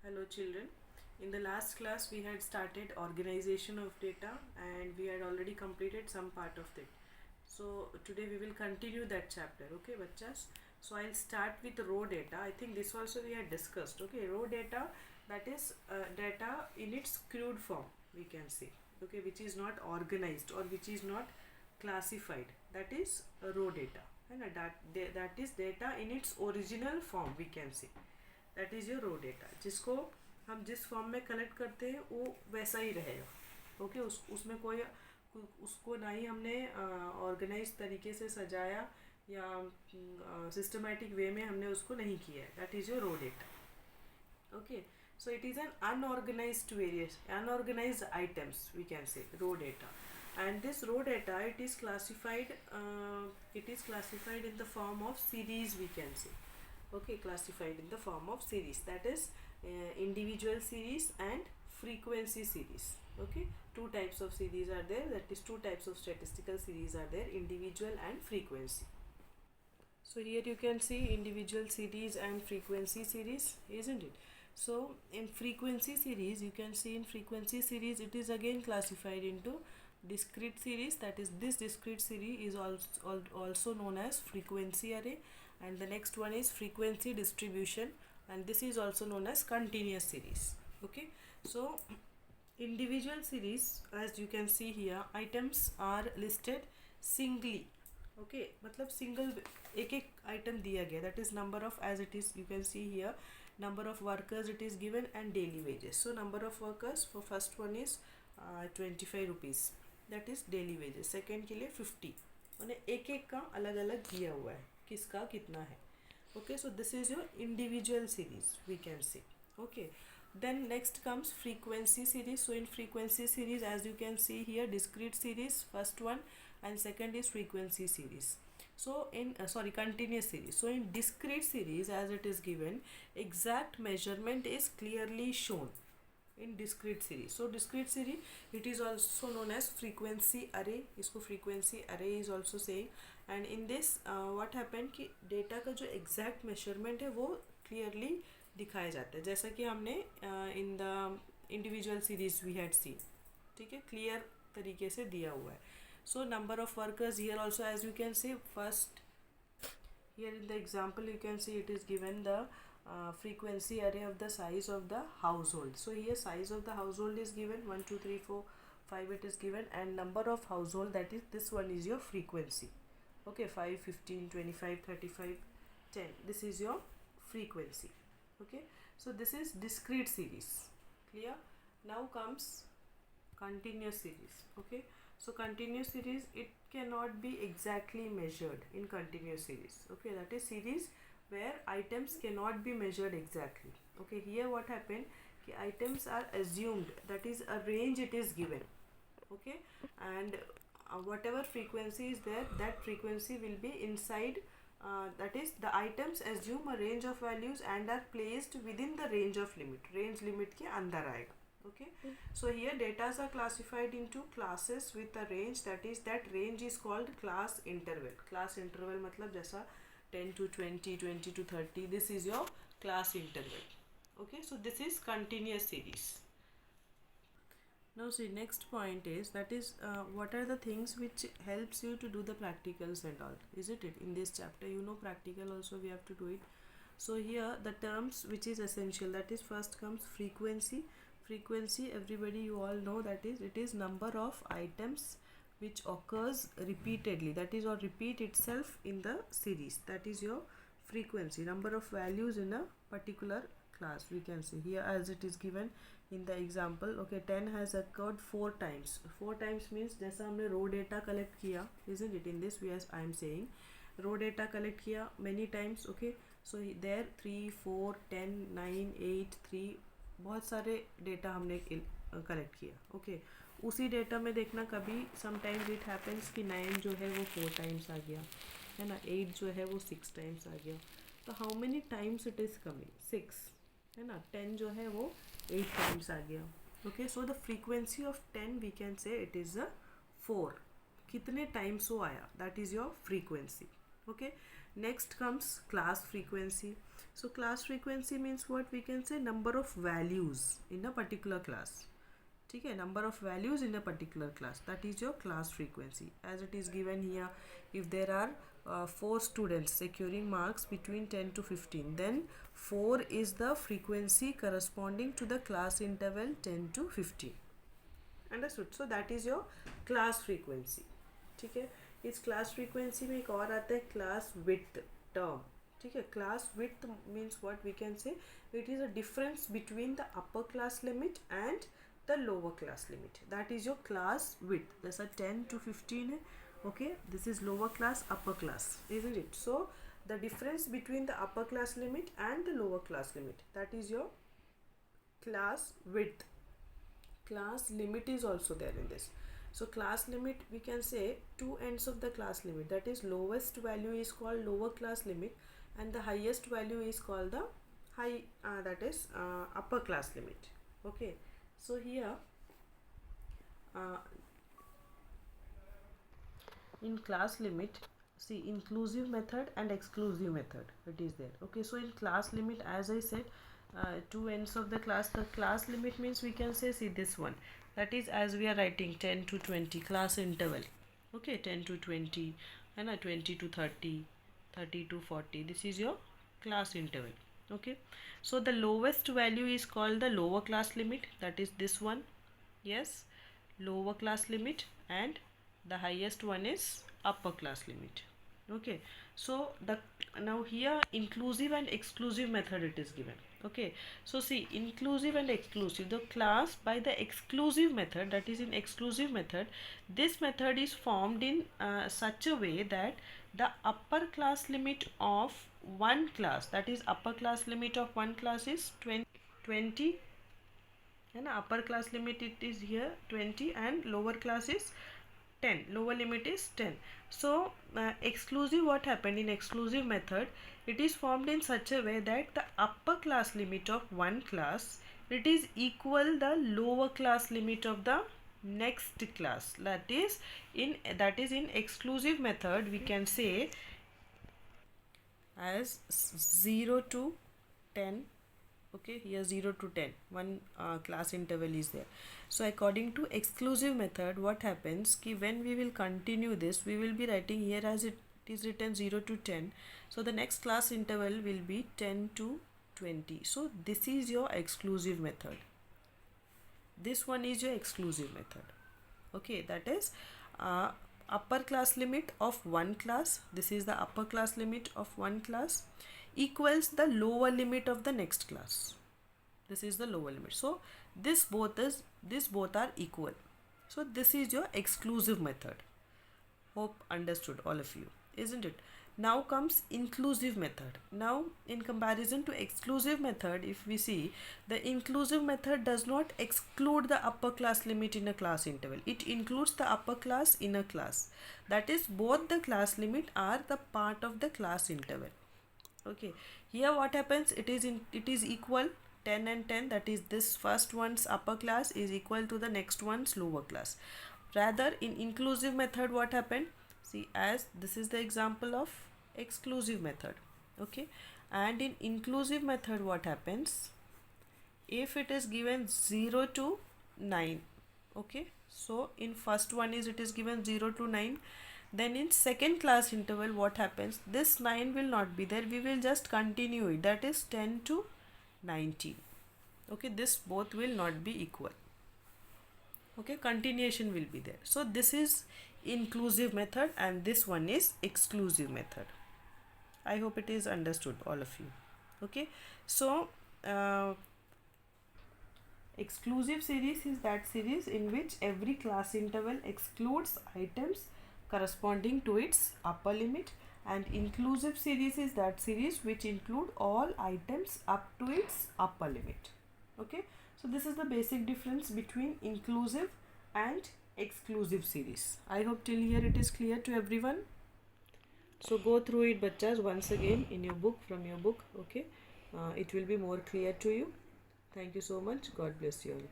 Hello children. In the last class we had started organization of data and we had already completed some part of it. So today we will continue that chapter. Okay bachas. So I'll start with raw data. I think this also we had discussed. Okay, raw data, that is data in its crude form, we can say. Okay, which is not organized or which is not classified. That is raw data. And that is data in its original form, we can say. That is your raw data, जिसको हम जिस form में collect करते हैं वो वैसा ही रहेगा. Okay, उसमें कोई उसको ना ही हमने ऑर्गेनाइज तरीके से सजाया या सिस्टमेटिक वे में हमने उसको नहीं किया है. That is your raw data. Okay, so it is an unorganized unorganized items, we can say, raw data. And this raw data, it is classified in the form of series, we can say. Okay, classified in the form of series, that is individual series and frequency series. Okay, two types of series are there, that is two types of statistical series are there, individual and frequency. So here you can see individual series and frequency series, isn't it? So in frequency series, you can see in frequency series it is again classified into discrete series, that is this discrete series is also known as frequency array, and the next one is frequency distribution, and this is also known as continuous series. Okay, so individual series, as you can see here, items are listed singly. Okay, मतलब single एक एक item दिया गया, that is number of, as it is you can see here, number of workers it is given and daily wages. So number of workers for first one is 25 rupees, that is daily wages. second के लिए 50, उन्हें एक एक का अलग अलग दिया हुआ है किसका कितना है. Okay, so this is your individual series, we can say. Okay, then next comes frequency series. So in frequency series, as you can see here, discrete series first one, and second is frequency series. So in continuous series. So in discrete series, as it is given, exact measurement is clearly shown in discrete series. So discrete series, it is also known as frequency array. इसको frequency array is also saying. And in this what happened कि data का जो exact measurement है वो clearly दिखाया जाता है, जैसा कि हमने in the individual series we had seen. ठीक है, clear तरीके से दिया हुआ है. So number of workers here also, as you can see, first here in the example you can see it is given the frequency array of the size of the household. So here size of the household is given 1 2 3 4 5 it is given, and number of household, that is this one is your frequency. Okay, 5 15 25 35 10, this is your frequency. Okay, so this is discrete series. Clear? Now comes continuous series. Okay, so continuous series, it cannot be exactly measured in continuous series. Okay, that is series where items cannot be measured exactly. Okay, here what happened कि items are assumed, that is a range it is given. Okay, and whatever frequency is there, that frequency will be inside, that is the items assume a range of values and are placed within the range of limit, range limit के अंदर आएगा. Okay, so here datas are classified into classes with a range, that range is called class interval. Class interval मतलब जैसा 10 to 20, 20 to 30, this is your class interval. Okay, so this is continuous series. Now see, next point is, that is what are the things which helps you to do the practicals and all, isn't it? In this chapter, you know, practical also we have to do it. So here the terms which is essential, that is first comes frequency. Frequency, everybody you all know, that is it is number of items which occurs repeatedly, that is or repeat itself in the series, that is your frequency. Number of values in a particular class, we can see here as it is given in the example. Okay, 10 has occurred 4 times. 4 times means जैसा हमने raw data collect किया, isn't it? In this, yes, I am saying raw data collect किया many times. Okay, so there 3 4 10 9 8 3, बहुत सारे data हमने collect किया. Okay, उसी data में देखना कभी समटाइम्स इट हैपेंस कि 9 जो है वो 4 टाइम्स आ गया है ना, 8 जो है वो 6 टाइम्स आ गया. तो how many times it is coming, 6 है ना. 10 जो है वो 8 टाइम्स आ गया. Okay, so the frequency of 10 we can say it is a 4. कितने टाइम्स वो आया, that is your frequency. Okay, next comes class frequency. So class frequency means what? We can say number of values in a particular class. Okay, number of values in a particular class, that is your class frequency. As it is given here, if there are 4 students securing marks between 10 to 15, then 4 is the frequency corresponding to the class interval 10 to 15. Understood? So that is your class frequency. ठीक है, इस class frequency में एक और आता है class width term. ठीक है, class width means what we can say it is a difference between the upper class limit and the lower class limit. That is your class width. There's a 10 to 15 hai. Okay, this is lower class, upper class, isn't it? So the difference between the upper class limit and the lower class limit, that is your class width. Class limit is also there in this. So class limit, we can say two ends of the class limit, that is lowest value is called lower class limit and the highest value is called the upper class limit. Okay, so here in class limit, see, inclusive method and exclusive method, it is there. Okay, so in class limit, as I said, two ends of the class limit means we can say, see this one, that is as we are writing 10 to 20 class interval. Okay, 10 to 20 and 20 to 30, 30 to 40, this is your class interval. Okay, so the lowest value is called the lower class limit, that is this one. Yes, lower class limit, and the highest one is upper class limit. Okay, so the now here inclusive and exclusive method it is given. Okay, so see, inclusive and exclusive, the class by the exclusive method, that is in exclusive method, this method is formed in such a way that the upper class limit of one class, that is upper class limit of one class is 20 and upper class limit it is here 20 and lower class is 10, lower limit is 10. So exclusive, what happened in exclusive method, it is formed in such a way that the upper class limit of one class, it is equal the lower class limit of the next class. That is in exclusive method we can say as 0 to 10. Okay, here 0 to 10, one class interval is there. So according to exclusive method, what happens ki when we will continue this, we will be writing here as it is written 0 to 10, so the next class interval will be 10 to 20. So this is your exclusive method. This one is your exclusive method. Okay, that is upper class limit of one class, this is the upper class limit of one class, equals the lower limit of the next class, this is the lower limit. So this both are equal. So this is your exclusive method. Hope understood all of you, isn't it? Now comes inclusive method. Now in comparison to exclusive method, if we see, the inclusive method does not exclude the upper class limit in a class interval, it includes the upper class in a class, that is both the class limit are the part of the class interval. Okay, here what happens, it is equal 10 and 10, that is this first one's upper class is equal to the next one's lower class. Rather in inclusive method, what happened, see, as this is the example of exclusive method. Okay, and in inclusive method what happens, if it is given 0 to 9, okay, so in first one is it is given 0 to 9, then in second class interval what happens, this 9 will not be there, we will just continue it, that is 10 to 19. Okay, this both will not be equal. Okay, continuation will be there. So this is inclusive method and this one is exclusive method. I hope it is understood all of you. Okay, so exclusive series is that series in which every class interval excludes items corresponding to its upper limit, and inclusive series is that series which include all items up to its upper limit. Okay, so this is the basic difference between inclusive and exclusive series. I hope till here it is clear to everyone. So go through it, bachas, once again in your book, from your book. Okay, it will be more clear to you. Thank you so much. God bless you all.